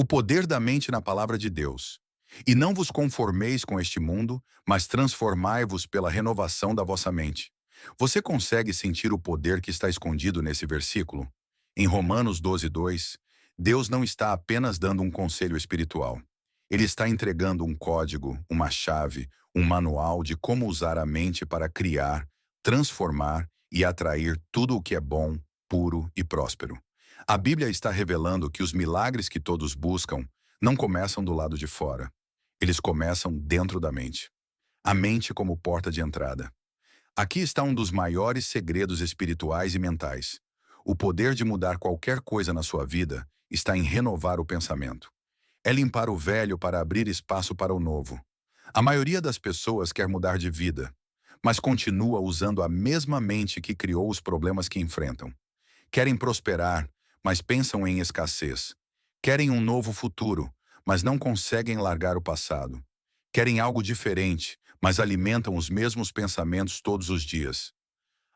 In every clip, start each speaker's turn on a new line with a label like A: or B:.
A: O poder da mente na palavra de Deus. E não vos conformeis com este mundo, mas transformai-vos pela renovação da vossa mente. Você consegue sentir o poder que está escondido nesse versículo? Em Romanos 12:2, Deus não está apenas dando um conselho espiritual. Ele está entregando um código, uma chave, um manual de como usar a mente para criar, transformar e atrair tudo o que é bom, puro e próspero. A Bíblia está revelando que os milagres que todos buscam não começam do lado de fora. Eles começam dentro da mente. A mente como porta de entrada. Aqui está um dos maiores segredos espirituais e mentais. O poder de mudar qualquer coisa na sua vida está em renovar o pensamento. É limpar o velho para abrir espaço para o novo. A maioria das pessoas quer mudar de vida, mas continua usando a mesma mente que criou os problemas que enfrentam. Querem prosperar, mas pensam em escassez. Querem um novo futuro, mas não conseguem largar o passado. Querem algo diferente, mas alimentam os mesmos pensamentos todos os dias.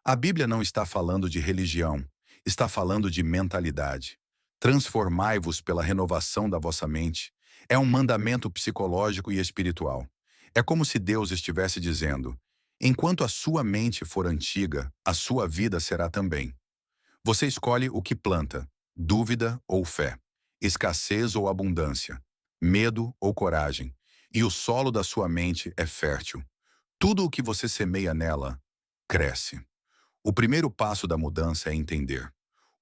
A: A Bíblia não está falando de religião, está falando de mentalidade. Transformai-vos pela renovação da vossa mente. É um mandamento psicológico e espiritual. É como se Deus estivesse dizendo: enquanto a sua mente for antiga, a sua vida será também. Você escolhe o que planta: dúvida ou fé, escassez ou abundância, medo ou coragem. E o solo da sua mente é fértil. Tudo o que você semeia nela cresce. O primeiro passo da mudança é entender: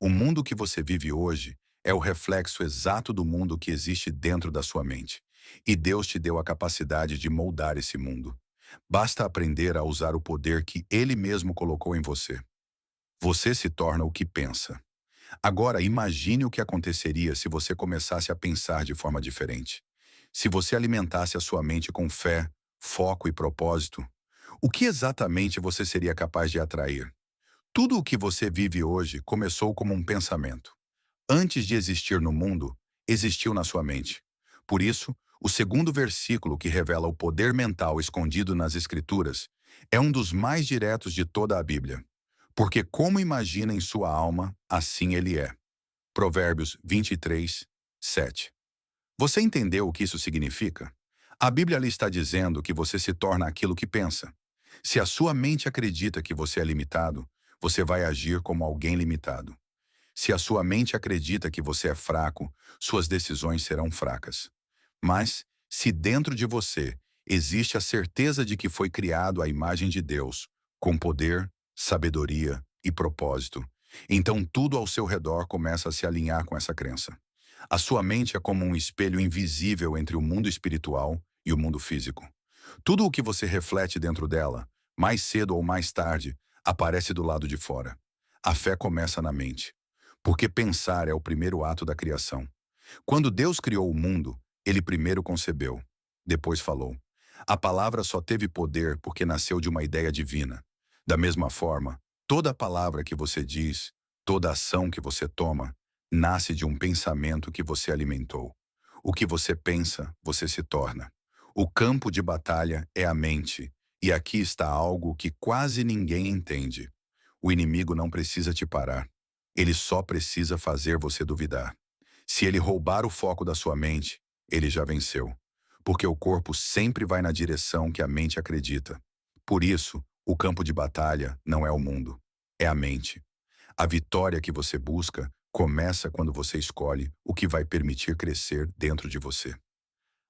A: o mundo que você vive hoje é o reflexo exato do mundo que existe dentro da sua mente. E Deus te deu a capacidade de moldar esse mundo. Basta aprender a usar o poder que Ele mesmo colocou em você. Você se torna o que pensa. Agora, imagine o que aconteceria se você começasse a pensar de forma diferente. Se você alimentasse a sua mente com fé, foco e propósito, o que exatamente você seria capaz de atrair? Tudo o que você vive hoje começou como um pensamento. Antes de existir no mundo, existiu na sua mente. Por isso, o segundo versículo que revela o poder mental escondido nas Escrituras é um dos mais diretos de toda a Bíblia. Porque como imagina em sua alma, assim ele é. Provérbios 23:7. Você entendeu o que isso significa? A Bíblia lhe está dizendo que você se torna aquilo que pensa. Se a sua mente acredita que você é limitado, você vai agir como alguém limitado. Se a sua mente acredita que você é fraco, suas decisões serão fracas. Mas, se dentro de você existe a certeza de que foi criado à imagem de Deus, com poder, sabedoria e propósito, então tudo ao seu redor começa a se alinhar com essa crença. A sua mente é como um espelho invisível entre o mundo espiritual e o mundo físico. Tudo o que você reflete dentro dela, mais cedo ou mais tarde, aparece do lado de fora. A fé começa na mente, porque pensar é o primeiro ato da criação. Quando Deus criou o mundo, ele primeiro concebeu, depois falou. A palavra só teve poder porque nasceu de uma ideia divina. Da mesma forma, toda palavra que você diz, toda ação que você toma, nasce de um pensamento que você alimentou. O que você pensa, você se torna. O campo de batalha é a mente, e aqui está algo que quase ninguém entende. O inimigo não precisa te parar. Ele só precisa fazer você duvidar. Se ele roubar o foco da sua mente, ele já venceu. Porque o corpo sempre vai na direção que a mente acredita. Por isso, o campo de batalha não é o mundo, é a mente. A vitória que você busca começa quando você escolhe o que vai permitir crescer dentro de você.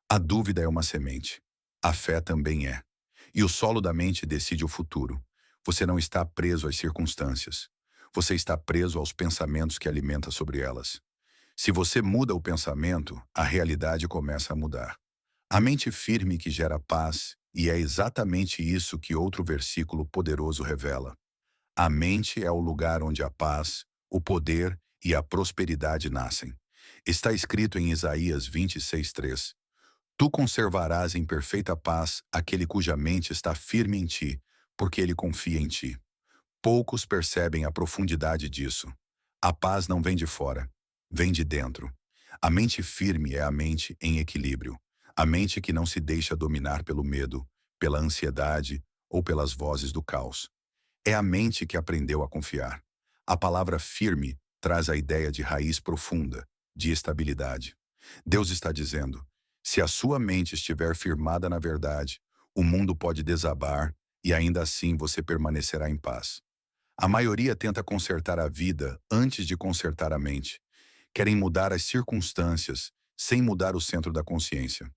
A: A dúvida é uma semente. A fé também é. E o solo da mente decide o futuro. Você não está preso às circunstâncias. Você está preso aos pensamentos que alimenta sobre elas. Se você muda o pensamento, a realidade começa a mudar. A mente firme que gera paz, e é exatamente isso que outro versículo poderoso revela. A mente é o lugar onde a paz, o poder e a prosperidade nascem. Está escrito em Isaías 26:3. Tu conservarás em perfeita paz aquele cuja mente está firme em ti, porque ele confia em ti. Poucos percebem a profundidade disso. A paz não vem de fora, vem de dentro. A mente firme é a mente em equilíbrio. A mente que não se deixa dominar pelo medo, pela ansiedade ou pelas vozes do caos. É a mente que aprendeu a confiar. A palavra firme traz a ideia de raiz profunda, de estabilidade. Deus está dizendo: se a sua mente estiver firmada na verdade, o mundo pode desabar e ainda assim você permanecerá em paz. A maioria tenta consertar a vida antes de consertar a mente. Querem mudar as circunstâncias sem mudar o centro da consciência.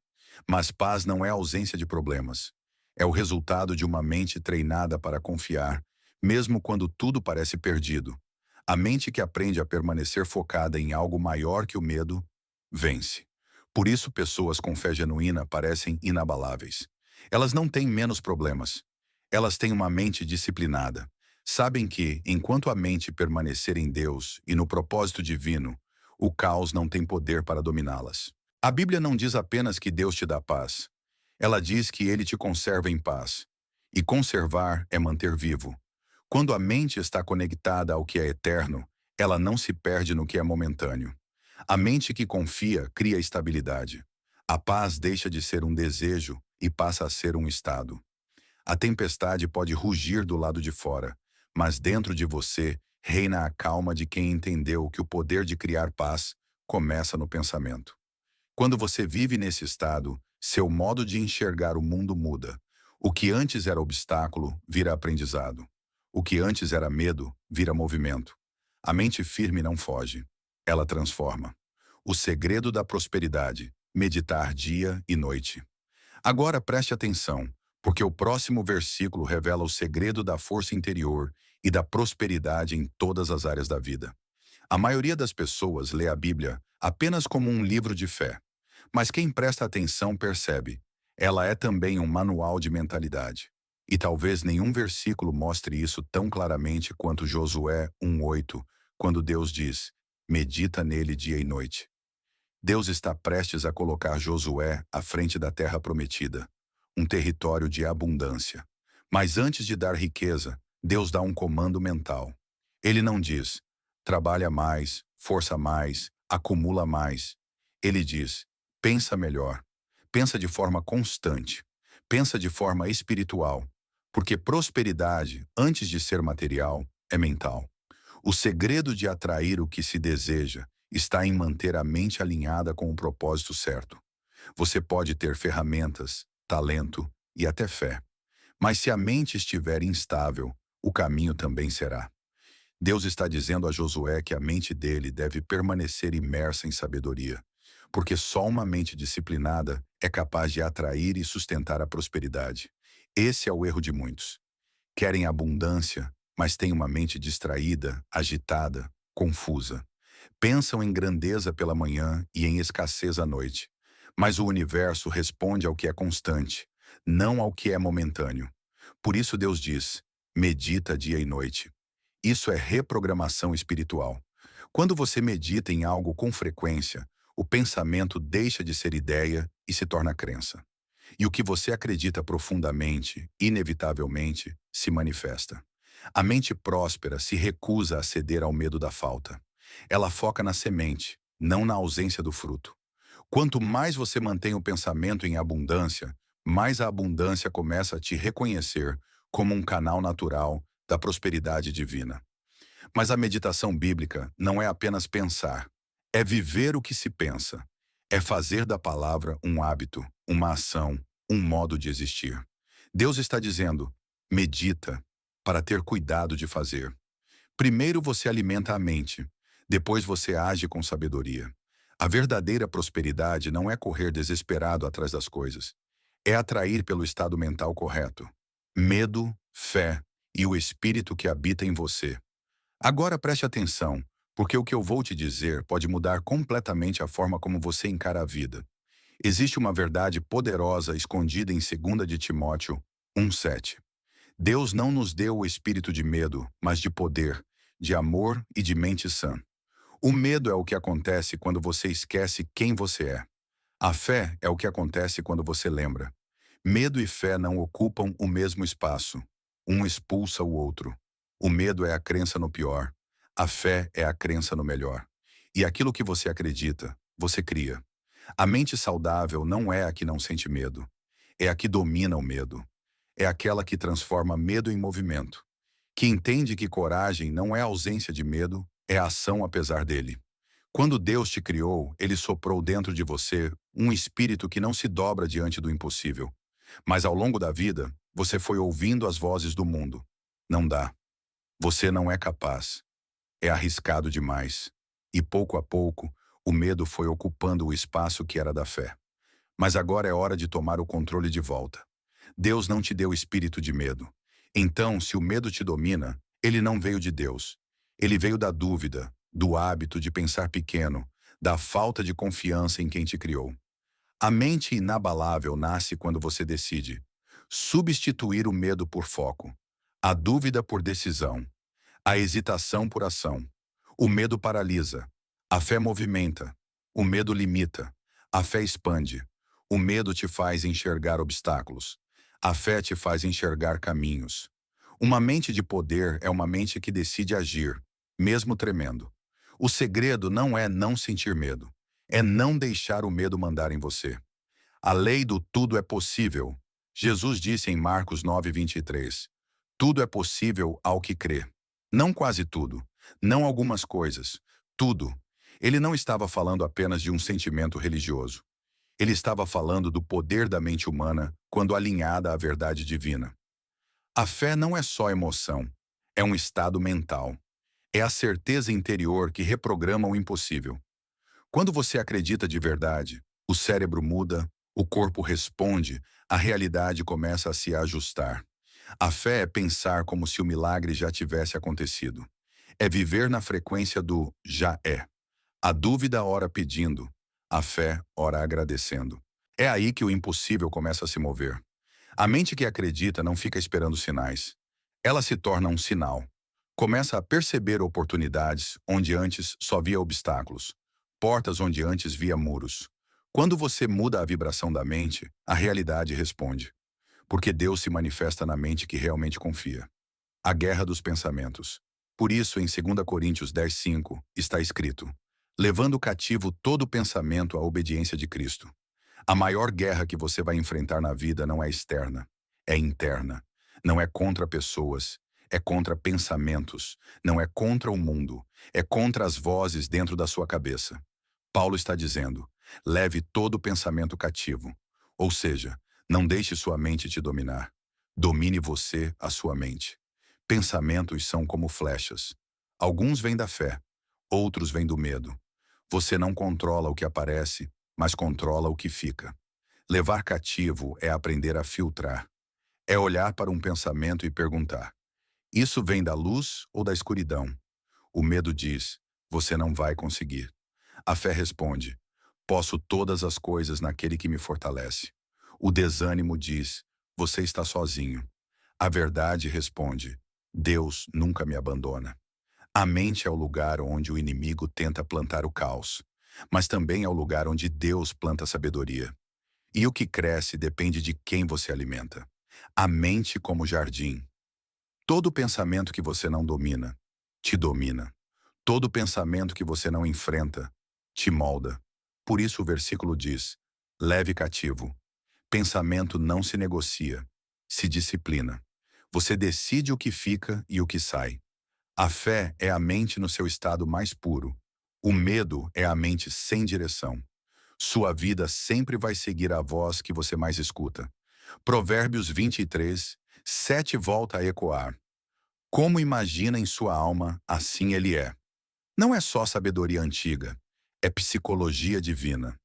A: Mas paz não é ausência de problemas. É o resultado de uma mente treinada para confiar, mesmo quando tudo parece perdido. A mente que aprende a permanecer focada em algo maior que o medo, vence. Por isso, pessoas com fé genuína parecem inabaláveis. Elas não têm menos problemas. Elas têm uma mente disciplinada. Sabem que, enquanto a mente permanecer em Deus e no propósito divino, o caos não tem poder para dominá-las. A Bíblia não diz apenas que Deus te dá paz. Ela diz que Ele te conserva em paz. E conservar é manter vivo. Quando a mente está conectada ao que é eterno, ela não se perde no que é momentâneo. A mente que confia cria estabilidade. A paz deixa de ser um desejo e passa a ser um estado. A tempestade pode rugir do lado de fora, mas dentro de você reina a calma de quem entendeu que o poder de criar paz começa no pensamento. Quando você vive nesse estado, seu modo de enxergar o mundo muda. O que antes era obstáculo vira aprendizado. O que antes era medo vira movimento. A mente firme não foge, ela transforma. O segredo da prosperidade: meditar dia e noite. Agora preste atenção, porque o próximo versículo revela o segredo da força interior e da prosperidade em todas as áreas da vida. A maioria das pessoas lê a Bíblia apenas como um livro de fé. Mas quem presta atenção percebe, ela é também um manual de mentalidade. E talvez nenhum versículo mostre isso tão claramente quanto Josué 1:8, quando Deus diz: medita nele dia e noite. Deus está prestes a colocar Josué à frente da terra prometida, um território de abundância. Mas antes de dar riqueza, Deus dá um comando mental. Ele não diz: trabalha mais, força mais, acumula mais. Ele diz: pensa melhor, pensa de forma constante, pensa de forma espiritual, porque prosperidade, antes de ser material, é mental. O segredo de atrair o que se deseja está em manter a mente alinhada com o propósito certo. Você pode ter ferramentas, talento e até fé, mas se a mente estiver instável, o caminho também será. Deus está dizendo a Josué que a mente dele deve permanecer imersa em sabedoria, porque só uma mente disciplinada é capaz de atrair e sustentar a prosperidade. Esse é o erro de muitos. Querem abundância, mas têm uma mente distraída, agitada, confusa. Pensam em grandeza pela manhã e em escassez à noite. Mas o universo responde ao que é constante, não ao que é momentâneo. Por isso Deus diz: medita dia e noite. Isso é reprogramação espiritual. Quando você medita em algo com frequência, o pensamento deixa de ser ideia e se torna crença. E o que você acredita profundamente, inevitavelmente, se manifesta. A mente próspera se recusa a ceder ao medo da falta. Ela foca na semente, não na ausência do fruto. Quanto mais você mantém o pensamento em abundância, mais a abundância começa a te reconhecer como um canal natural da prosperidade divina. Mas a meditação bíblica não é apenas pensar, é viver o que se pensa. É fazer da palavra um hábito, uma ação, um modo de existir. Deus está dizendo: medita para ter cuidado de fazer. Primeiro você alimenta a mente, depois você age com sabedoria. A verdadeira prosperidade não é correr desesperado atrás das coisas, é atrair pelo estado mental correto. Medo, fé e o espírito que habita em você. Agora preste atenção, porque o que eu vou te dizer pode mudar completamente a forma como você encara a vida. Existe uma verdade poderosa escondida em 2 de Timóteo 1:7. Deus não nos deu o espírito de medo, mas de poder, de amor e de mente sã. O medo é o que acontece quando você esquece quem você é. A fé é o que acontece quando você lembra. Medo e fé não ocupam o mesmo espaço. Um expulsa o outro. O medo é a crença no pior. A fé é a crença no melhor. E aquilo que você acredita, você cria. A mente saudável não é a que não sente medo. É a que domina o medo. É aquela que transforma medo em movimento. Que entende que coragem não é ausência de medo, é ação apesar dele. Quando Deus te criou, Ele soprou dentro de você um espírito que não se dobra diante do impossível. Mas ao longo da vida, você foi ouvindo as vozes do mundo. Não dá. Você não é capaz. É arriscado demais. E pouco a pouco, o medo foi ocupando o espaço que era da fé. Mas agora é hora de tomar o controle de volta. Deus não te deu espírito de medo. Então, se o medo te domina, ele não veio de Deus. Ele veio da dúvida, do hábito de pensar pequeno, da falta de confiança em quem te criou. A mente inabalável nasce quando você decide substituir o medo por foco, a dúvida por decisão, a hesitação por ação. O medo paralisa, a fé movimenta, o medo limita, a fé expande. O medo te faz enxergar obstáculos, a fé te faz enxergar caminhos. Uma mente de poder é uma mente que decide agir, mesmo tremendo. O segredo não é não sentir medo, é não deixar o medo mandar em você. A lei do tudo é possível. Jesus disse em Marcos 9:23. Tudo é possível ao que crê. Não quase tudo, não algumas coisas, tudo. Ele não estava falando apenas de um sentimento religioso. Ele estava falando do poder da mente humana quando alinhada à verdade divina. A fé não é só emoção, é um estado mental. É a certeza interior que reprograma o impossível. Quando você acredita de verdade, o cérebro muda, o corpo responde, a realidade começa a se ajustar. A fé é pensar como se o milagre já tivesse acontecido. É viver na frequência do já é. A dúvida ora pedindo, a fé ora agradecendo. É aí que o impossível começa a se mover. A mente que acredita não fica esperando sinais. Ela se torna um sinal. Começa a perceber oportunidades onde antes só via obstáculos, portas onde antes via muros. Quando você muda a vibração da mente, a realidade responde. Porque Deus se manifesta na mente que realmente confia. A guerra dos pensamentos. Por isso, em 2 Coríntios 10:5, está escrito: levando cativo todo pensamento à obediência de Cristo. A maior guerra que você vai enfrentar na vida não é externa, é interna. Não é contra pessoas, é contra pensamentos. Não é contra o mundo, é contra as vozes dentro da sua cabeça. Paulo está dizendo: leve todo pensamento cativo. Ou seja, não deixe sua mente te dominar. Domine você a sua mente. Pensamentos são como flechas. Alguns vêm da fé, outros vêm do medo. Você não controla o que aparece, mas controla o que fica. Levar cativo é aprender a filtrar. É olhar para um pensamento e perguntar: isso vem da luz ou da escuridão? O medo diz: você não vai conseguir. A fé responde: posso todas as coisas naquele que me fortalece. O desânimo diz: você está sozinho. A verdade responde: Deus nunca me abandona. A mente é o lugar onde o inimigo tenta plantar o caos, mas também é o lugar onde Deus planta a sabedoria. E o que cresce depende de quem você alimenta. A mente como jardim. Todo pensamento que você não domina, te domina. Todo pensamento que você não enfrenta, te molda. Por isso o versículo diz: leve cativo. Pensamento não se negocia, se disciplina. Você decide o que fica e o que sai. A fé é a mente no seu estado mais puro. O medo é a mente sem direção. Sua vida sempre vai seguir a voz que você mais escuta. Provérbios 23:7 volta a ecoar. Como imagina em sua alma, assim ele é. Não é só sabedoria antiga, é psicologia divina.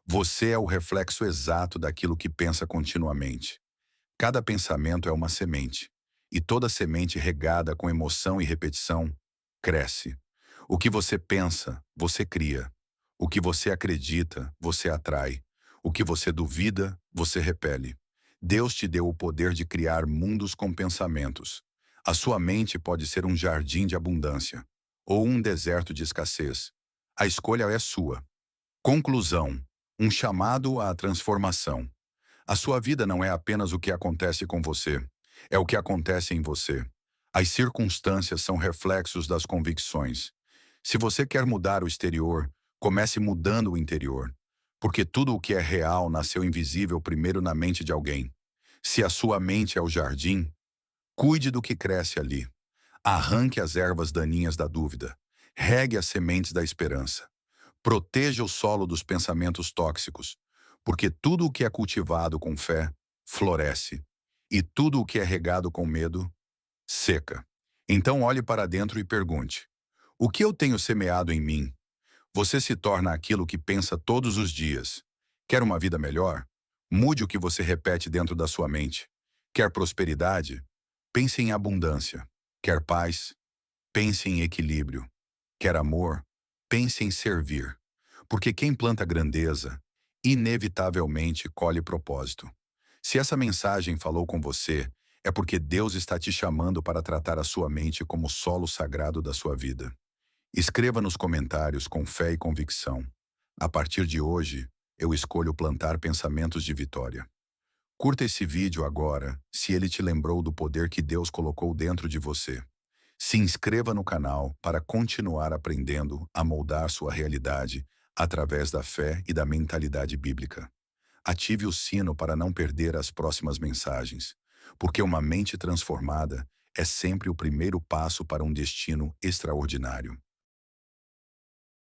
A: Você é o reflexo exato daquilo que pensa continuamente. Cada pensamento é uma semente, e toda semente regada com emoção e repetição cresce. O que você pensa, você cria. O que você acredita, você atrai. O que você duvida, você repele. Deus te deu o poder de criar mundos com pensamentos. A sua mente pode ser um jardim de abundância ou um deserto de escassez. A escolha é sua. Conclusão: um chamado à transformação. A sua vida não é apenas o que acontece com você, é o que acontece em você. As circunstâncias são reflexos das convicções. Se você quer mudar o exterior, comece mudando o interior. Porque tudo o que é real nasceu invisível primeiro na mente de alguém. Se a sua mente é o jardim, cuide do que cresce ali. Arranque as ervas daninhas da dúvida. Regue as sementes da esperança. Proteja o solo dos pensamentos tóxicos, porque tudo o que é cultivado com fé floresce, e tudo o que é regado com medo seca. Então olhe para dentro e pergunte: o que eu tenho semeado em mim? Você se torna aquilo que pensa todos os dias. Quer uma vida melhor? Mude o que você repete dentro da sua mente. Quer prosperidade? Pense em abundância. Quer paz? Pense em equilíbrio. Quer amor? Pense em servir. Porque quem planta grandeza, inevitavelmente colhe propósito. Se essa mensagem falou com você, é porque Deus está te chamando para tratar a sua mente como solo sagrado da sua vida. Escreva nos comentários com fé e convicção: a partir de hoje, eu escolho plantar pensamentos de vitória. Curta esse vídeo agora, se ele te lembrou do poder que Deus colocou dentro de você. Se inscreva no canal para continuar aprendendo a moldar sua realidade através da fé e da mentalidade bíblica. Ative o sino para não perder as próximas mensagens, porque uma mente transformada é sempre o primeiro passo para um destino extraordinário.